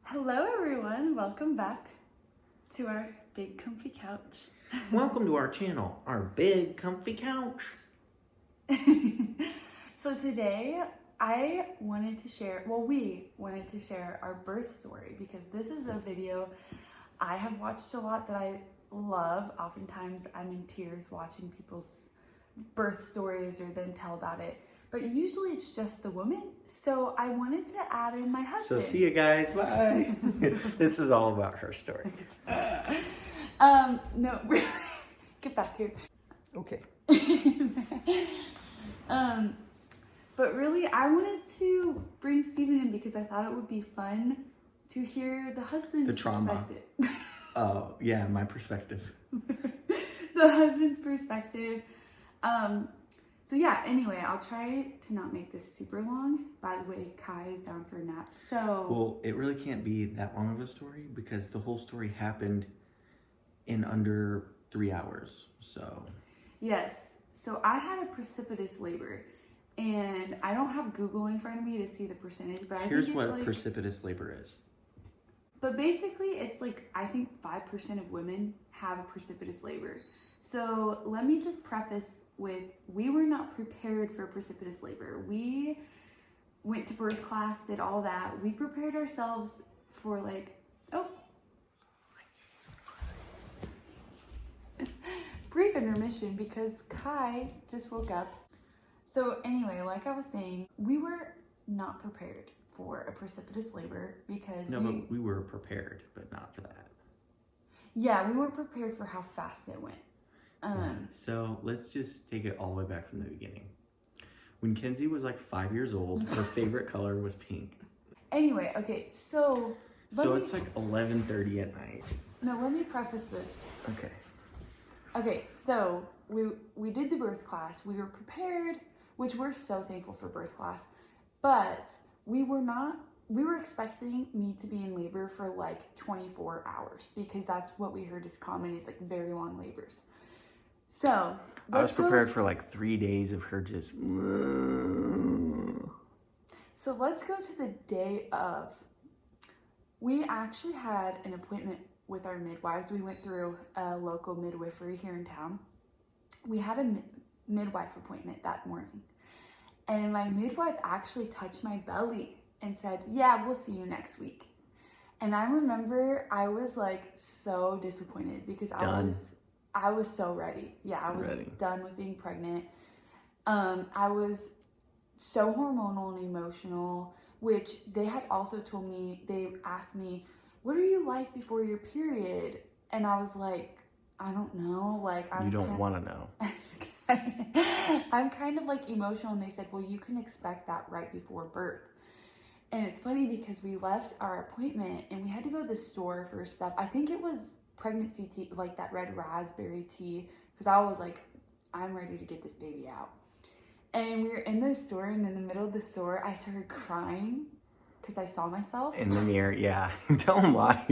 Hello everyone, welcome back to our big comfy couch. Welcome to our channel, our big comfy couch. So today we wanted to share our birth story because this is a video I have watched a lot that I love. Oftentimes I'm in tears watching people's birth stories or them tell about it. But usually it's just the woman, so I wanted to add in my husband. So see you guys, bye. This is all about her story. No, really, get back here. Okay. But really I wanted to bring Steven in because I thought it would be fun to hear the husband's perspective. Oh, yeah, my perspective. The husband's perspective. So yeah, anyway, I'll try to not make this super long. By the way, Kai is down for a nap, so... Well, it really can't be that long of a story because the whole story happened in under 3 hours, so... Yes, so I had a precipitous labor, and I don't have Google in front of me to see the percentage, but Here's what precipitous labor is. But basically, it's like, I think 5% of women have a precipitous labor. So let me just preface with, we were not prepared for precipitous labor. We went to birth class, did all that. We prepared ourselves for brief intermission because Kai just woke up. So anyway, like I was saying, we were not prepared for a precipitous labor because but we were prepared, but not for that. Yeah, we weren't prepared for how fast it went. So let's just take it all the way back from the beginning. When Kenzie was like 5 years old, her favorite color was pink. Anyway, okay, so... it's like 11:30 at night. No, let me preface this. Okay. Okay, so we did the birth class. We were prepared, which we're so thankful for birth class. But we were expecting me to be in labor for like 24 hours because that's what we heard is common, is like very long labors. So I was prepared for like 3 days of her just... So let's go to the day of. We actually had an appointment with our midwives. We went through a local midwifery here in town. We had a midwife appointment that morning. And my midwife actually touched my belly and said, yeah, we'll see you next week. And I remember I was like so disappointed because I was so ready. Yeah, I was done with being pregnant. I was so hormonal and emotional, which they had also told me, they asked me, what are you like before your period? And I was like, I don't know. You don't want to know. I'm kind of like emotional, and they said, well, you can expect that right before birth. And it's funny because we left our appointment and we had to go to the store for stuff. I think it was pregnancy tea, like that red raspberry tea, because I was like, I'm ready to get this baby out. And we were in the store, and in the middle of the store, I started crying because I saw myself. In the mirror, yeah. Tell them why.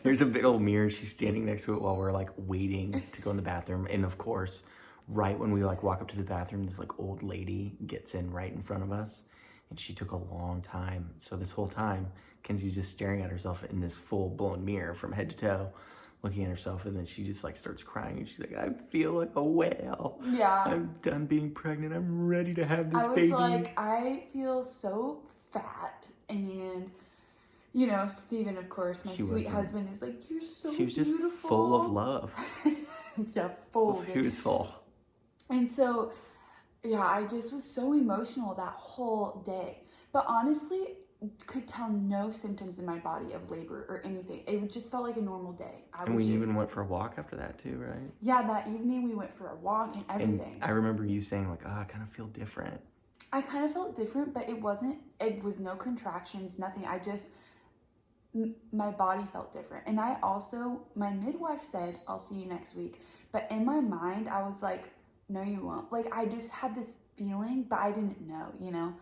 There's a big old mirror. She's standing next to it while we're like waiting to go in the bathroom. And of course, right when we like walk up to the bathroom, this like old lady gets in right in front of us. And she took a long time. So this whole time, Kenzie's just staring at herself in this full-blown mirror from head to toe, looking at herself, and then she just like starts crying, and she's like, I feel like a whale. Yeah. I'm done being pregnant. I'm ready to have this baby. I was like, I feel so fat. And, you know, Steven, of course, my sweet husband, is like, you're so beautiful. She was just full of love. Yeah, full. He was full. And so... yeah, I just was so emotional that whole day. But honestly, could tell no symptoms in my body of labor or anything. It just felt like a normal day. And we even went for a walk after that too, right? Yeah, that evening we went for a walk and everything. And I remember you saying like, I kind of feel different. I kind of felt different, but it was no contractions, nothing. My body felt different. And my midwife said, I'll see you next week. But in my mind, I was like, no, you won't. Like, I just had this feeling, but I didn't know, you know?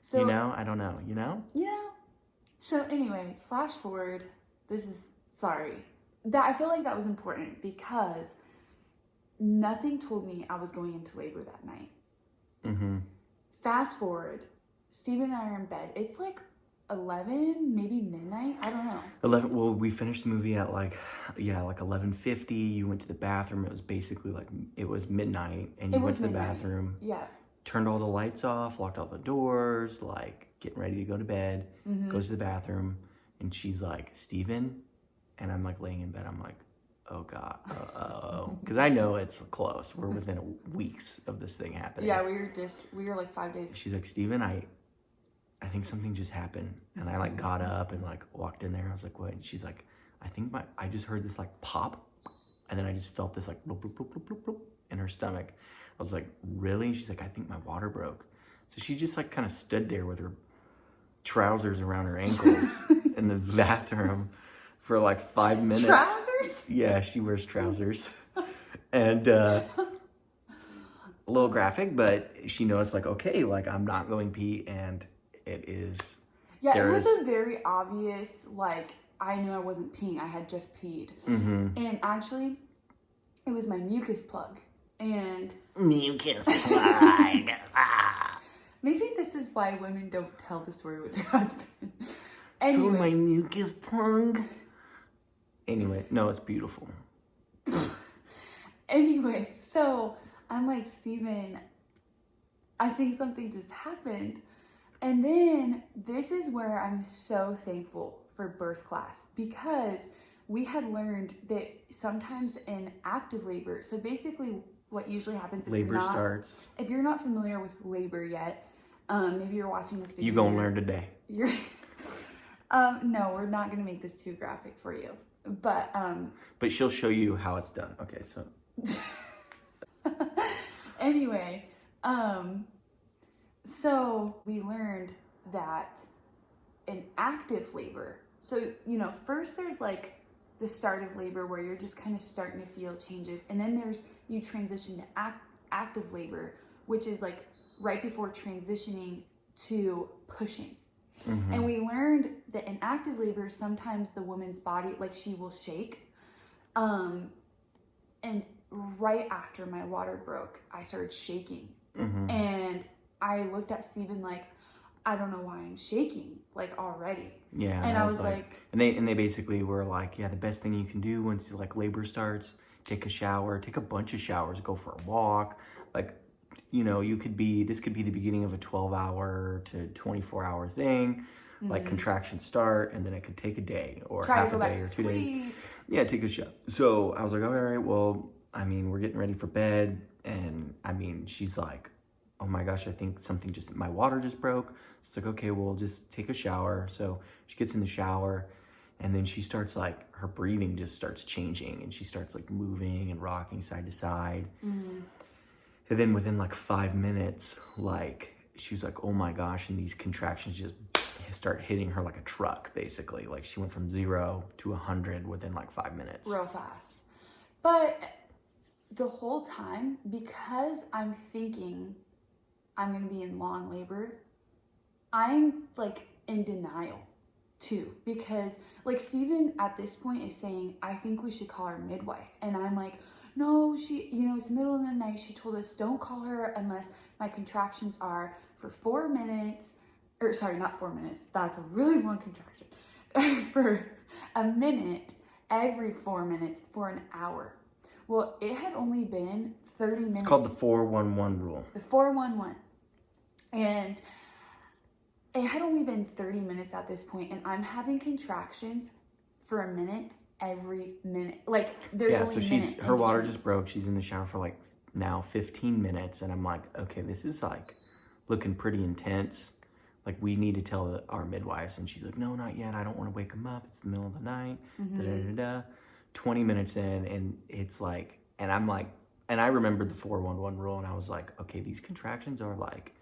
So, you know? I don't know. You know? You know? So anyway, flash forward. I feel like that was important because nothing told me I was going into labor that night. Mm-hmm. Fast forward, Steven and I are in bed. It's like 11, maybe midnight. I don't know. 11. Well, we finished the movie at like 11:50. You went to the bathroom. It was basically like it was midnight, and you went to the bathroom. Yeah. Turned all the lights off, locked all the doors, like getting ready to go to bed. Goes to the bathroom, and she's like, "Steven," and I'm like laying in bed. I'm like, "Oh God, because I know it's close. We're within weeks of this thing happening." Yeah, we were like 5 days. She's like, "Steven, I think something just happened," and I like got up and like walked in there. I was like, "What?" And she's like, I just heard this like pop, and then I just felt this like bloop, bloop, bloop, bloop, bloop, bloop in her stomach." I was like, "Really?" She's like, "I think my water broke." So she just like kind of stood there with her trousers around her ankles in the bathroom for like 5 minutes. Trousers? Yeah, she wears trousers. And a little graphic, but she knows like, okay, like I'm not going pee, and it is. Yeah, it was a very obvious, like, I knew I wasn't peeing. I had just peed. And actually, it was my mucus plug. And mucus plug. Maybe this is why women don't tell the story with their husband. Anyway. So my mucus plug. Anyway, no, it's beautiful. Anyway, so I'm like, "Steven, I think something just happened." And then this is where I'm so thankful for birth class, because we had learned that sometimes in active labor, so basically what usually happens if you're not familiar with labor yet, maybe you're watching this video. You gonna learn today. No, we're not gonna make this too graphic for you, but she'll show you how it's done. Okay, so anyway, so we learned that in active labor, so first there's like the start of labor where you're just kind of starting to feel changes, and then you transition to active labor, which is like right before transitioning to pushing. And we learned that in active labor, sometimes the woman's body, like, she will shake. And right after my water broke, I started shaking. And I looked at Steven like, "I don't know why I'm shaking, like, already." Yeah. And I was like, and they basically were like, "Yeah, the best thing you can do once like labor starts, take a shower, take a bunch of showers, go for a walk. Like, this could be the beginning of a 12-hour to 24-hour thing. Like contractions start, and then it could take a day or half a day or 2 days. Yeah, take a shower." So I was like, "All right, well, I mean, we're getting ready for bed." And I mean, she's like, "Oh my gosh, I think my water just broke." It's like, "Okay, we'll just take a shower." So she gets in the shower, and then she starts like, her breathing just starts changing, and she starts like moving and rocking side to side. And then within like 5 minutes, like, she was like, "Oh my gosh," and these contractions just start hitting her like a truck, basically. Like, she went from 0 to 100 within like 5 minutes. Real fast. But the whole time, because I'm thinking I'm going to be in long labor, I'm like in denial too, because like Steven at this point is saying, "I think we should call our midwife." And I'm like, "No, it's the middle of the night. She told us don't call her unless my contractions are for 4 minutes, or sorry, not 4 minutes. That's a really long contraction. For a minute every 4 minutes for an hour." Well, it had only been 30 minutes. It's called the 411 rule. The 411. And it had only been 30 minutes at this point, and I'm having contractions for a minute every minute. Like, there's only a minute. Her water just broke. She's in the shower for like now 15 minutes, and I'm like, okay, this is like looking pretty intense. Like, we need to tell our midwives. And she's like, "No, not yet. I don't want to wake them up. It's the middle of the night." 20 minutes in, and it's like, and I'm like, and I remembered the 411 rule, and I was like, okay, these contractions are like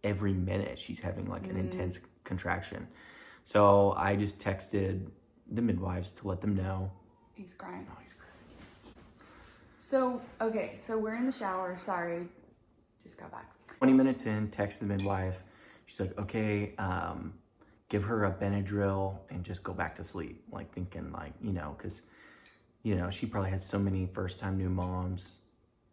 every minute she's having like an intense contraction. So I just texted the midwives to let them know. He's crying. Oh, he's crying. So, okay, so we're in the shower. Sorry, just got back. 20 minutes in, text the midwife. She's like, "Okay, give her a Benadryl and just go back to sleep." Like, thinking like, because, she probably has so many first-time new moms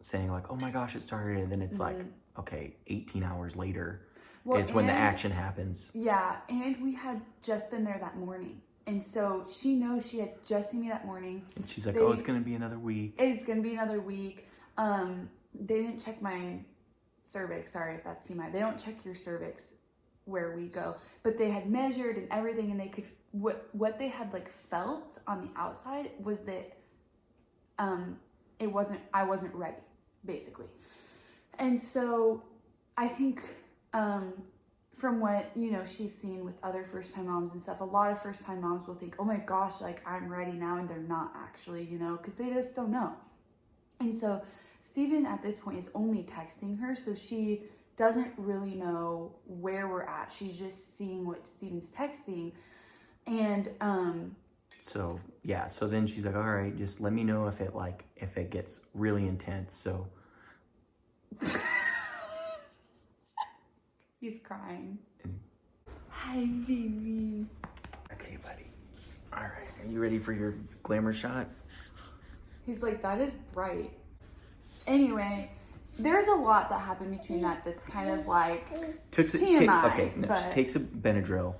saying like, "Oh my gosh, it started." And then it's like, okay, 18 hours later. Well, it's when the and- action happens. Yeah, and we had just been there that morning. And so she knows she had just seen me that morning. And she's like, oh, it's going to be another week. It's going to be another week. They didn't check my cervix. Sorry if that's TMI. They don't check your cervix where we go. But they had measured and everything, and they could, what they had like felt on the outside was that I wasn't ready, basically. And so I think from what, you know, she's seen with other first-time moms and stuff, a lot of first-time moms will think, oh my gosh, like I'm ready now, and they're not actually, you know, because they just don't know. And so Steven at this point is only texting her, so she doesn't really know where we're at. She's just seeing what Steven's texting. And so yeah, so then she's like, all right, just let me know if it gets really intense. So he's crying. Hi, baby. okay, buddy. All right, are you ready for your glamour shot? He's like, that is bright. Anyway, there's a lot that happened between that's kind of like TMI. She takes a Benadryl,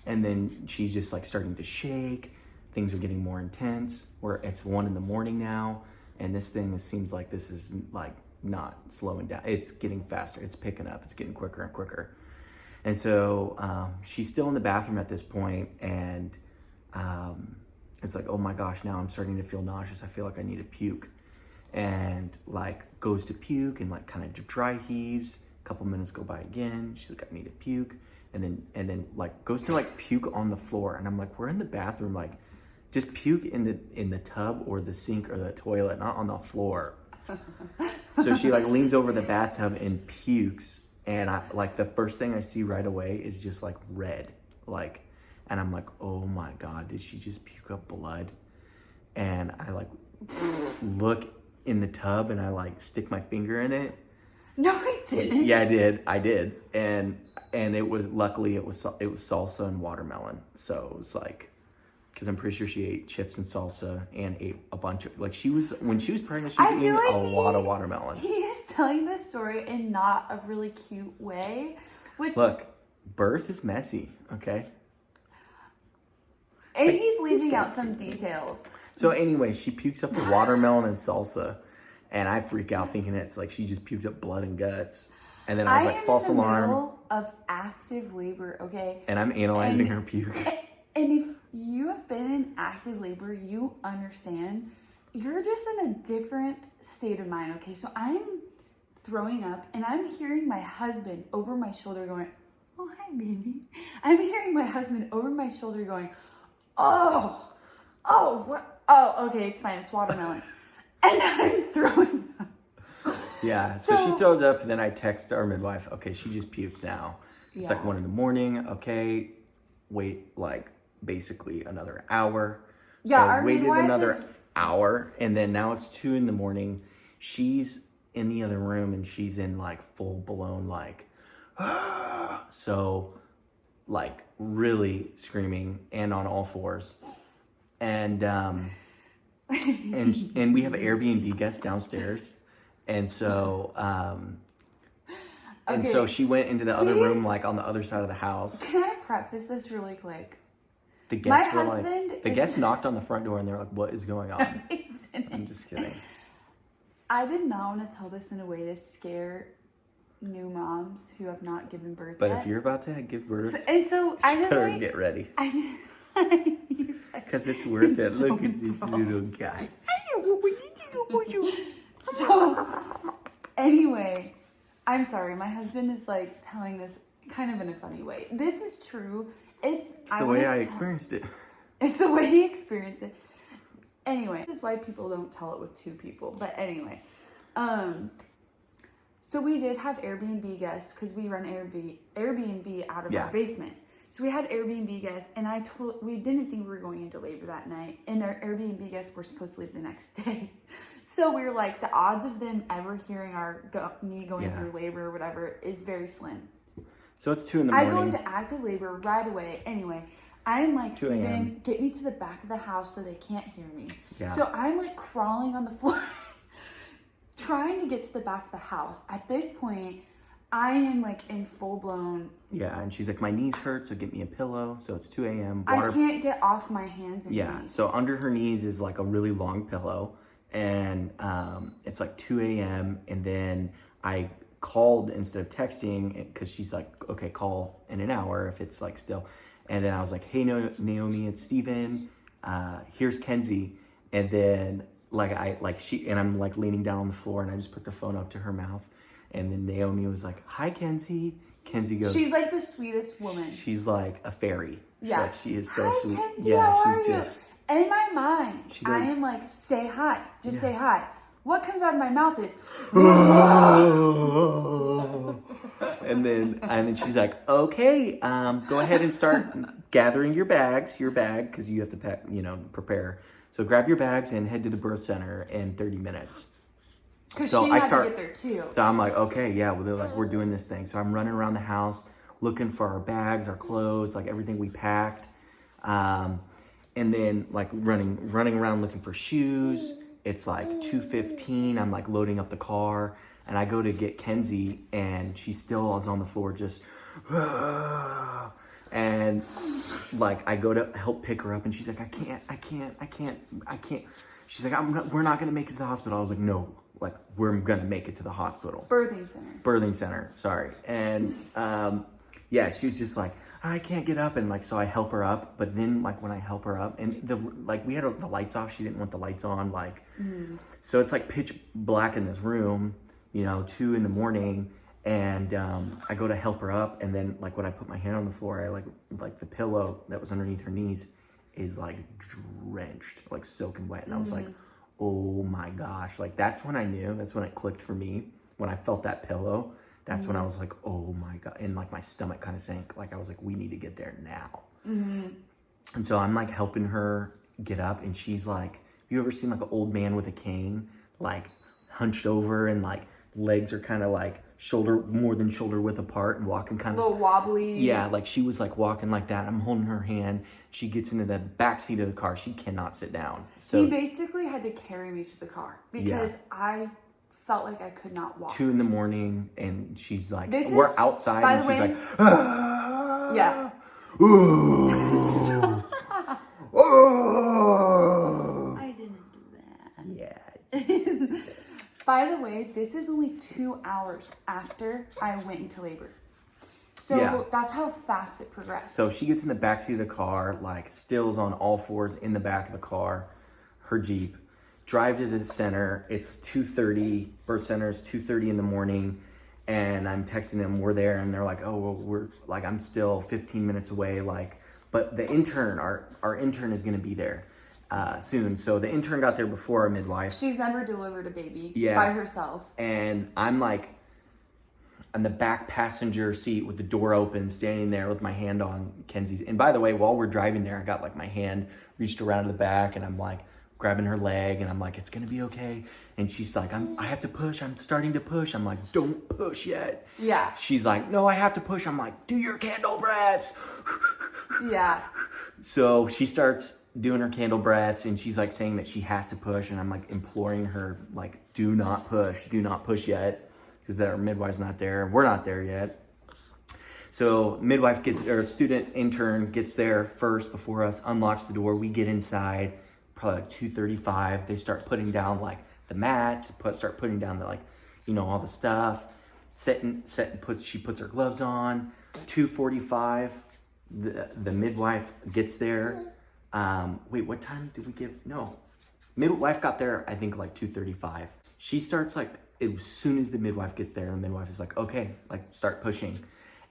and then she's just like starting to shake. Things are getting more intense. Where it's 1 a.m. now, and this thing seems like this is like not slowing down. It's getting faster. It's picking up. It's getting quicker and quicker. And so she's still in the bathroom at this point, and it's like, oh my gosh, now I'm starting to feel nauseous. I feel like I need to puke. And like goes to puke and like kind of dry heaves. A couple minutes go by again. She's like, I need to puke. And then like goes to like puke on the floor. And I'm like, we're in the bathroom, like just puke in the tub or the sink or the toilet, not on the floor. So she like leans over the bathtub and pukes. And I like the first thing I see right away is just like red, like, and I'm like, oh my God, did she just puke up blood? And I like look in the tub and I like stick my finger in it. No, I didn't. Yeah, I did. And it was, luckily it was salsa and watermelon. So it was like, cause I'm pretty sure she ate chips and salsa and ate a bunch of, like when she was pregnant, she was eating like a lot of watermelon. He is telling this story in not a really cute way, which. Look, birth is messy, okay? And he's leaving out some details. So anyway, she pukes up the watermelon and salsa, and I freak out thinking it's like she just puked up blood and guts. And then I was like, false alarm. I'm in the middle of active labor, okay? And I'm analyzing her puke. And if you have been in active labor, you understand. You're just in a different state of mind, okay? So I'm throwing up, and I'm hearing my husband over my shoulder going, oh, hi, baby. I'm hearing my husband over my shoulder going, oh, okay, it's fine. It's watermelon. And I'm throwing up. Yeah, so she throws up, and then I text our midwife, okay, she just puked now. It's like 1 a.m, okay, wait like basically another hour. Yeah, so our waited midwife another hour, and then now it's 2 a.m. She's in the other room, and she's in like full blown like, so like really screaming and on all fours. And and we have Airbnb guests downstairs, and so and so she went into the other room, like on the other side of the house. Can I preface this really quick? The guests guests knocked on the front door, and they're like, "What is going on?" I'm just kidding. I did not want to tell this in a way to scare new moms who have not given birth but yet. If you're about to give birth, so I just better get ready. Because it's worth it. Look at this little guy. So, anyway, I'm sorry. My husband is like telling this kind of in a funny way. This is true. It's the way I experienced it. It's the way he experienced it. Anyway, this is why people don't tell it with 2 people. But anyway, so we did have Airbnb guests because we run Airbnb out of our basement. So we had Airbnb guests, and we didn't think we were going into labor that night, and our Airbnb guests were supposed to leave the next day. So we were like, the odds of them ever hearing me going through labor or whatever is very slim. So it's 2 a.m. I go into active labor right away. Anyway, I'm like, Steven, get me to the back of the house so they can't hear me. Yeah. So I'm like crawling on the floor, trying to get to the back of the house. At this point, I am like in full blown. Yeah, and she's like, my knees hurt, so get me a pillow. So it's 2 a.m. I can't get off my hands and Yeah, knees. so under her knees is like a really long pillow, and it's like 2 a.m. And then I called instead of texting because she's like, okay, call in an hour if it's like still. And then I was like, hey, Naomi, it's Steven. Here's Kenzie. And then I'm like leaning down on the floor, and I just put the phone up to her mouth. And then Naomi was like, hi, Kenzie. Kenzie goes, she's like the sweetest woman. She's like a fairy. Yeah. Like, she is so hi, sweet. Kenzie, Yeah, how she's are just. you? In my mind, She goes, I am like, say hi. Just say hi. What comes out of my mouth is, and then she's like, okay, go ahead and start gathering your bag, because you have to pack, prepare. So grab your bags and head to the birth center in 30 minutes. because she had to get there too. So I'm like, okay, yeah, well, they're like, we're doing this thing. So I'm running around the house looking for our bags, our clothes, like everything we packed. And then like running around looking for shoes. It's like 2:15. I'm like loading up the car, and I go to get Kenzie, and she still is on the floor just, and like I go to help pick her up, and she's like, I can't. She's like, we're not gonna make it to the hospital. I was like, no, like we're gonna make it to the hospital. Birthing center, sorry. And yeah, she was just like, I can't get up, and like so I help her up, but then like when I help her up, and we had the lights off, she didn't want the lights on, like so it's like pitch black in this room, 2 a.m, and I go to help her up, and then like when I put my hand on the floor, I like the pillow that was underneath her knees is like drenched, like soaking wet, and I was like, oh my gosh, like that's when it clicked for me, when I felt that pillow. That's when I was like, oh my God. And like my stomach kind of sank. Like I was like, we need to get there now. And so I'm like helping her get up. And she's like, have you ever seen like an old man with a cane, like hunched over, and like legs are kind of like more than shoulder width apart, and walking kind of a little wobbly. Yeah, like she was like walking like that. I'm holding her hand. She gets into the back seat of the car. She cannot sit down. So he basically had to carry me to the car because I felt like I could not walk. 2 a.m, and she's like, we're outside, and she's like, yeah. I didn't do that. Yeah. By the way, this is only 2 hours after I went into labor. So that's how fast it progressed. So she gets in the backseat of the car, like stills on all fours in the back of the car, her Jeep. Drive to the center. It's 2:30. Birth center is 2:30 in the morning, and I'm texting them. We're there, and they're like, "Oh, well, we're like, I'm still 15 minutes away." Like, but the intern, our intern, is going to be there soon. So the intern got there before our midwife. She's never delivered a baby by herself, and I'm like on the back passenger seat with the door open, standing there with my hand on Kenzie's. And by the way, while we're driving there, I got like my hand reached around to the back, and I'm like grabbing her leg, and I'm like, it's gonna be okay. And she's like, I have to push. I'm starting to push. I'm like, don't push yet. Yeah. She's like, no, I have to push. I'm like, do your candle breaths. Yeah. So she starts doing her candle breaths, and she's like saying that she has to push, and I'm like imploring her, like, do not push yet, because our midwife's not there. We're not there yet. So student intern gets there first before us, unlocks the door. We get inside. Probably like 2:35, they start putting down like the mats, start putting down the all the stuff. She puts her gloves on. 2:45, the midwife gets there. Wait, what time did we give? No, midwife got there I think like 2:35. She starts like as soon as the midwife gets there, the midwife is like, okay, like start pushing.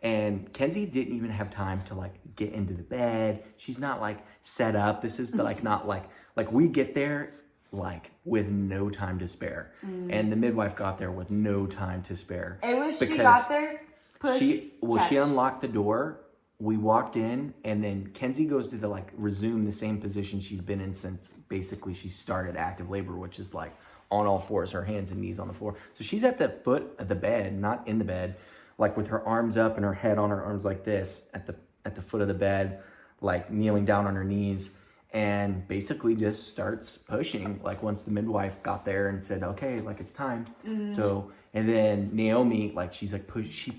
And Kenzie didn't even have time to like get into the bed. She's not like set up. This is like not like we get there like with no time to spare. And the midwife got there with no time to spare. It was she got there, push, she unlocked the door. We walked in, and then Kenzie goes to resume the same position she's been in since basically she started active labor, which is like on all fours, her hands and knees on the floor. So she's at the foot of the bed, not in the bed, like with her arms up and her head on her arms like this at the foot of the bed, like kneeling down on her knees. and basically just starts pushing. Like once the midwife got there and said, okay, like it's time. So, and then Naomi, like she's like Kenzie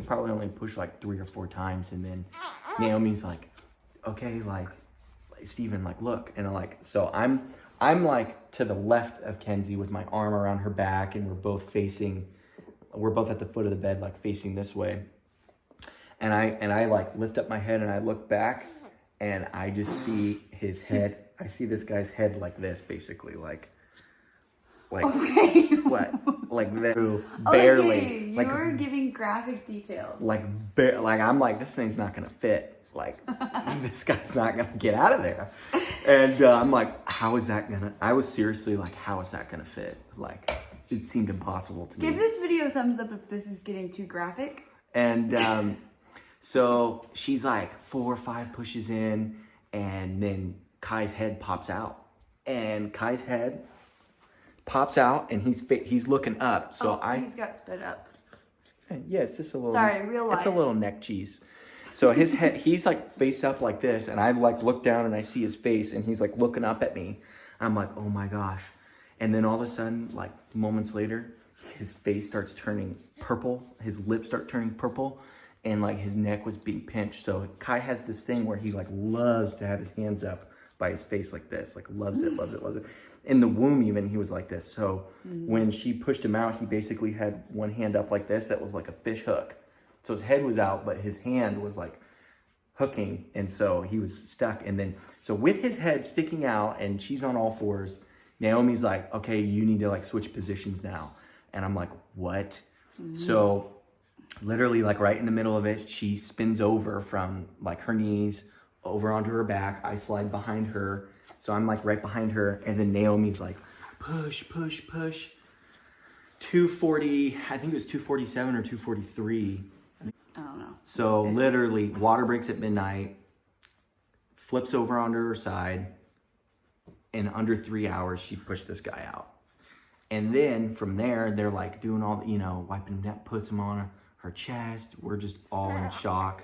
probably only pushed like 3 or 4 times. And then Naomi's like, okay, like Steven, like look. And so I'm like to the left of Kenzie with my arm around her back, and we're both at the foot of the bed, like facing this way. And I like lift up my head and I look back, and I just see his head. I see this guy's head like this, basically, like Okay. what, like that, barely. Okay, you like were giving graphic details. like I'm like, this thing's not gonna fit. Like this guy's not gonna get out of there. And I'm like, how is that gonna? I was seriously like, how is that gonna fit? Like it seemed impossible to me. Give this video a thumbs up if this is getting too graphic. And so she's like 4 or 5 pushes in, and then Kai's head pops out. And Kai's head pops out, and he's looking up. So he's got spit up. Yeah, it's just a little. Sorry, real life. It's a little neck cheese. So his head, he's like face up like this, and I like look down and I see his face, and he's like looking up at me. I'm like, oh my gosh. And then all of a sudden, like moments later, his face starts turning purple. His lips start turning purple, and like his neck was being pinched. So Kai has this thing where he like loves to have his hands up by his face like this, like loves it. In the womb even, he was like this. So when she pushed him out, he basically had one hand up like this that was like a fish hook. So his head was out, but his hand was like hooking, and so he was stuck. And then, so with his head sticking out and she's on all fours, Naomi's like, okay, you need to like switch positions now. And I'm like, what? So literally like right in the middle of it, she spins over from like her knees over onto her back. I slide behind her. So I'm like right behind her. And then Naomi's like, push. 240, I think it was 247 or 243. I don't know. So literally water breaks at midnight, flips over onto her side. In under 3 hours, she pushed this guy out. And then from there, they're like doing all, wiping that, puts him on her chest. We're just all in shock.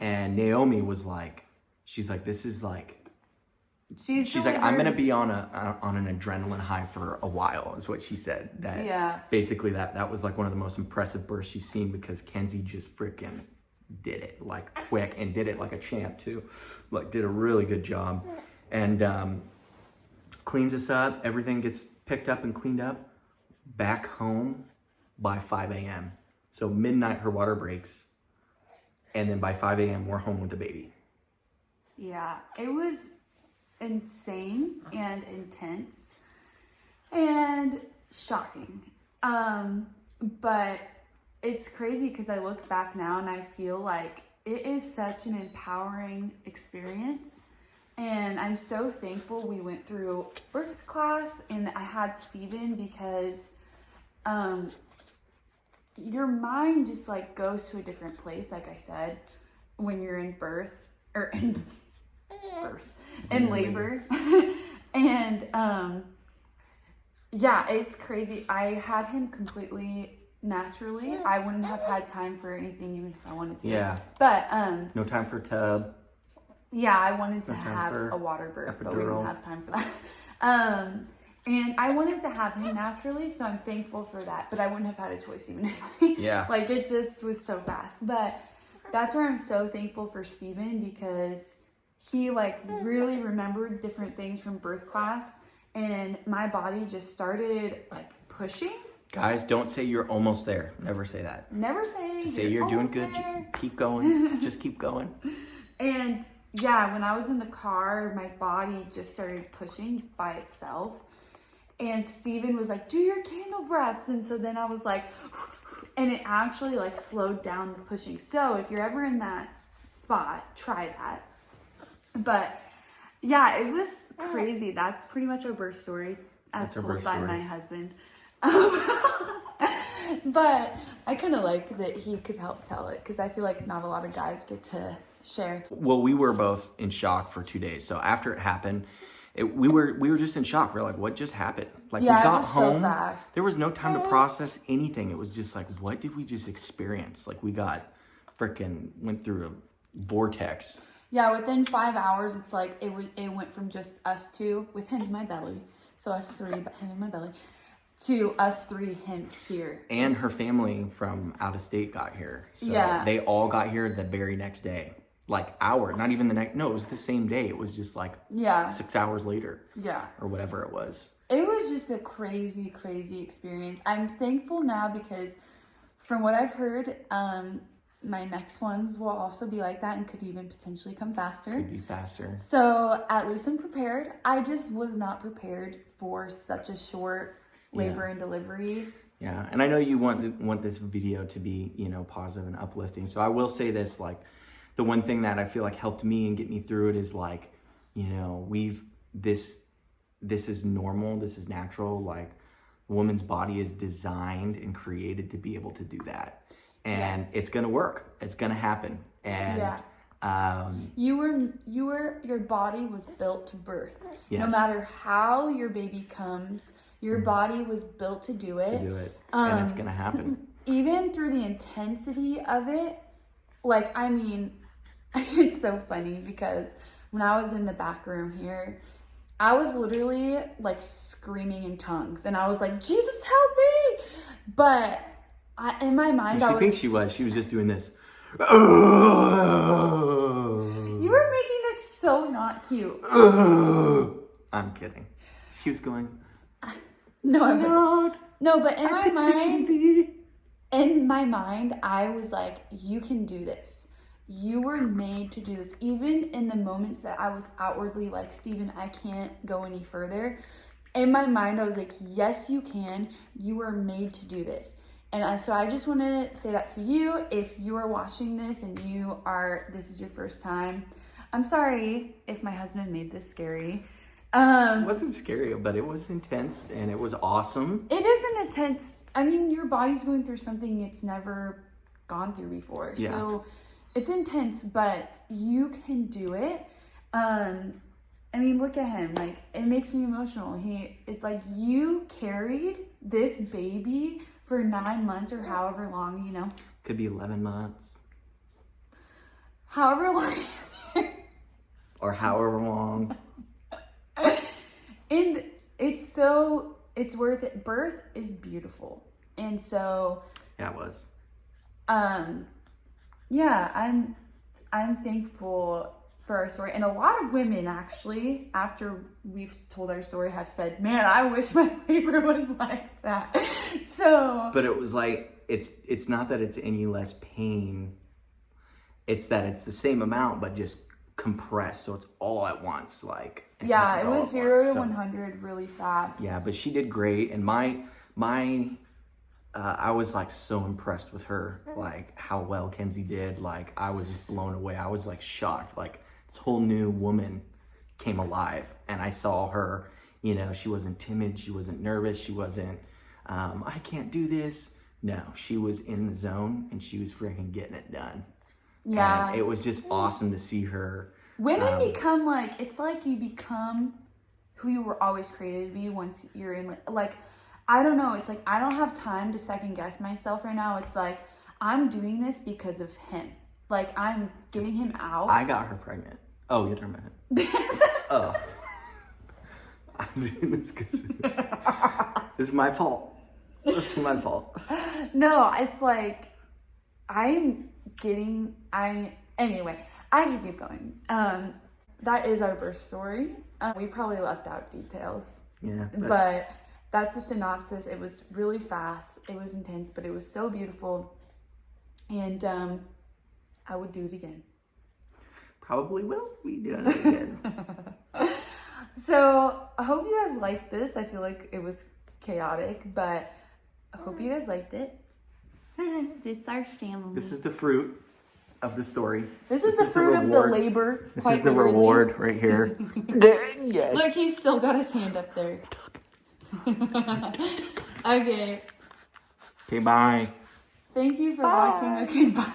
And Naomi was like, she's like, this is like, she's like, I'm going to be on an adrenaline high for a while, is what she said. Basically that was like one of the most impressive bursts she's seen, because Kenzie just freaking did it like quick, and did it like a champ too. Like did a really good job. And cleans us up. Everything gets picked up and cleaned up. Back home by 5 a.m. So midnight, her water breaks. And then by 5 a.m., we're home with the baby. Yeah, it was insane and intense and shocking. But it's crazy because I look back now and I feel like it is such an empowering experience. And I'm so thankful we went through birth class and I had Steven, because your mind just like goes to a different place, like I said, when you're in labor. And yeah, it's crazy. I had him completely naturally. I wouldn't have had time for anything even if I wanted to. Yeah. But no time for tub. Yeah, I wanted to have a water birth, but we didn't have time for that. And I wanted to have him naturally, so I'm thankful for that. But I wouldn't have had a choice even if like it just was so fast. But that's where I'm so thankful for Steven, because he like really remembered different things from birth class, and my body just started like pushing. Guys, don't say you're almost there. Never say that. Never say. Just say you're doing good. Keep going. Just keep going. And yeah, when I was in the car, my body just started pushing by itself. And Steven was like, do your candle breaths. And so then I was like, and it actually like slowed down the pushing. So if you're ever in that spot, try that. But yeah, it was crazy. That's pretty much our birth story as told by my husband. But I kind of like that he could help tell it, because I feel like not a lot of guys get to share. Well, we were both in shock for 2 days. So after it happened, we were just in shock. We were like, what just happened? Like we got home. So fast. There was no time to process anything. It was just like, what did we just experience? Like we went through a vortex. Yeah, within 5 hours, it's like it went from just us two with him in my belly, so us three, but him in my belly, to us three, him here. And her family from out of state got here. So Yeah. they all got here the very next day. Like not even the next, no, it was the same day. It was just like 6 hours later. Yeah. Or whatever it was. It was just a crazy, crazy experience. I'm thankful now because from what I've heard, my next ones will also be like that and could even potentially come faster. Could be faster. So at least I'm prepared. I just was not prepared for such a short labor and delivery. Yeah, and I know you want this video to be, positive and uplifting. So I will say this, like, the one thing that I feel like helped me and get me through it is like, this is normal, this is natural. Like, a woman's body is designed and created to be able to do that. And it's gonna work. It's gonna happen. And your body was built to birth. Yes. No matter how your baby comes, your body was built to do it. And it's gonna happen. Even through the intensity of it, it's so funny because when I was in the back room here, I was literally like screaming in tongues and I was like, Jesus, help me! But in my mind, She was just doing this. You were making this so not cute. I'm kidding. She was going, No, I wasn't. No, but in my thee. mind, I was like, you can do this. You were made to do this. Even in the moments that I was outwardly like, Steven, I can't go any further. In my mind, I was like, yes, you can. You were made to do this. And so I just want to say that to you. If you are watching this and this is your first time, I'm sorry if my husband made this scary. It wasn't scary, but it was intense and it was awesome. It is an intense, your body's going through something it's never gone through before. Yeah. So it's intense, but you can do it. Look at him. Like, it makes me emotional. It's like you carried this baby for 9 months or however long, Could be 11 months. However long. Or however long. And it's worth it. Birth is beautiful. And so. Yeah, it was. I'm thankful for our story. And a lot of women actually, after we've told our story, have said, man, I wish my labor was like that. So. But it was like, it's not that it's any less pain. It's that it's the same amount, but just compressed. So it's all at once. Like, yeah, it was 0 to 100 really fast. Yeah, but she did great. And I was like so impressed with her, like how well Kenzie did. Like, I was just blown away. I was like shocked. Like, this whole new woman came alive, and I saw her. She wasn't timid. She wasn't nervous. She wasn't, I can't do this. No, she was in the zone, and she was freaking getting it done. Yeah, and it was just awesome to see her. Women become it's like you become who you were always created to be once you're in I don't know. It's like, I don't have time to second guess myself right now. It's like, I'm doing this because of him. Like, I'm getting him out. I got her pregnant. Oh, you're talking about him. Oh. I'm doing this because it's my fault. It's my fault. No, it's like, anyway, I can keep going. That is our birth story. We probably left out details. Yeah. But that's the synopsis. It was really fast. It was intense, but it was so beautiful. And I would do it again. Probably will be doing it again. So I hope you guys liked this. I feel like it was chaotic, but I hope you guys liked it. This is our family. This is the fruit of the story. This is the fruit of the labor. This is the reward right here. Yes. Look, he's still got his hand up there. Okay. Okay, bye. Thank you for watching. Okay, bye.